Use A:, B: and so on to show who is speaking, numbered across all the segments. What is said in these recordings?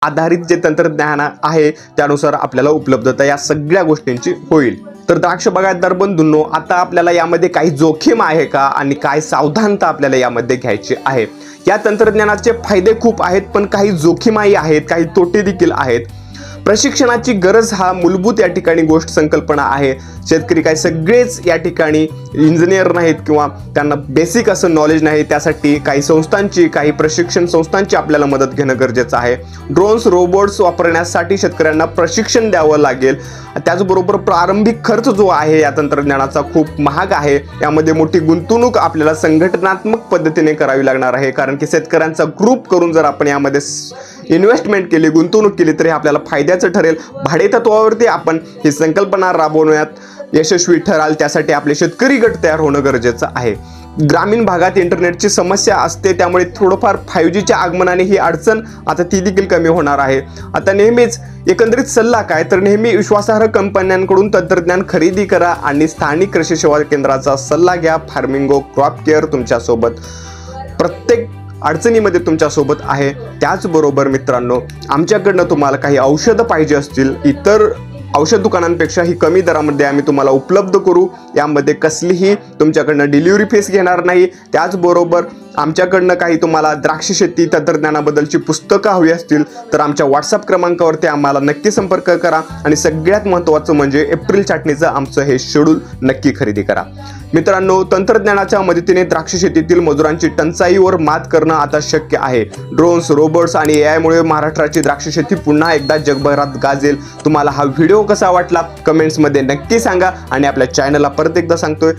A: आधारित जे तंत्रज्ञान आहे त्यानुसार आपल्याला उपलब्धता या सगळ्या गोष्टींची होईल। तर द्राक्ष बागायतदार बंधूंनो, आता आपल्याला यामध्ये काही जोखीम आहे का आणि काय सावधानता आपल्याला यामध्ये घ्यायची आहे। या तंत्रज्ञानाचे फायदे खूप आहेत, पण काही जोखीमही आहेत, काही तोटे देखील आहेत। प्रशिक्षणाची गरज हा मूलभूत या ठिकाणी गोष्ट संकल्पना आहे। शेतकरी काय सगळेच या ठिकाणी इंजिनियर नाहीत किंवा त्यांना बेसिक असं नॉलेज नाही, त्यासाठी काही संस्थांची, काही प्रशिक्षण संस्थांची आपल्याला मदत घेणं गरजेचं आहे। ड्रोन्स, रोबोट्स वापरण्यासाठी शेतकऱ्यांना प्रशिक्षण द्यावं लागेल। त्याचबरोबर प्रारंभिक खर्च जो आहे या तंत्रज्ञानाचा खूप महाग आहे। यामध्ये मोठी गुंतवणूक आपल्याला संघटनात्मक पद्धतीने करावी लागणार आहे, कारण की शेतकऱ्यांचा ग्रुप करून जर आपण यामध्ये इन्व्हेस्टमेंट केली, गुंतवणूक केली तर हे आपल्याला फायद्याचं ठरेल। भाडेतत्वावरती आपण ही संकल्पना राबवण्यात यशस्वी ठराल, त्यासाठी आपले शेतकरी गट तयार होणं गरजेचं आहे। ग्रामीण भागात इंटरनेटची समस्या असते, त्यामुळे थोडंफार 5Gच्या आगमनाने ही अडचण आता ती देखील कमी होणार आहे। आता नेहमीच एकंदरीत सल्ला काय, तर नेहमी विश्वासार्ह कंपन्यांकडून तंत्रज्ञान खरेदी करा आणि स्थानिक कृषी सेवा केंद्राचा सल्ला घ्या। फार्मिंगो क्रॉप केअर तुमच्यासोबत प्रत्येक अडचणीमध्ये तुमच्यासोबत आहे। त्याचबरोबर मित्रांनो, आमच्याकडनं तुम्हाला काही औषधं पाहिजे असतील, इतर औषध दुकानांपेक्षा ही कमी दरामध्ये आम्ही तुम्हाला उपलब्ध करू। यामध्ये कसलीही तुमच्याकडनं डिलिव्हरी फीस घेणार नाही। त्याचबरोबर आमच्याकडनं काही तुम्हाला द्राक्ष शेती तंत्रज्ञानाबद्दलची पुस्तकं हवी असतील तर आमच्या व्हॉट्सअप क्रमांकावरती आम्हाला नक्की संपर्क करा। आणि सगळ्यात महत्त्वाचं म्हणजे एप्रिल छाटणीचं आमचं हे शेड्यूल नक्की खरेदी करा। मित्रांनो, तंत्रज्ञानाच्या मदतीने द्राक्ष शेतीतील मजुरांची टंचाईवर मात करणं आता शक्य आहे। ड्रोन्स, रोबोट्स आणि एआयमुळे महाराष्ट्राची द्राक्ष शेती पुन्हा एकदा जगभरात गाजेल। तुम्हाला हा व्हिडिओ कसा वाटला कमेंट्समध्ये नक्की सांगा आणि आपल्या चॅनलला परत एकदा सांगतोय,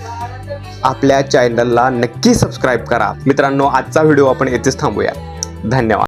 A: आपल्या चॅनलला नक्की सबस्क्राईब करा। मित्रांनो, आजचा व्हिडिओ आपण येथेच थांबूया। धन्यवाद।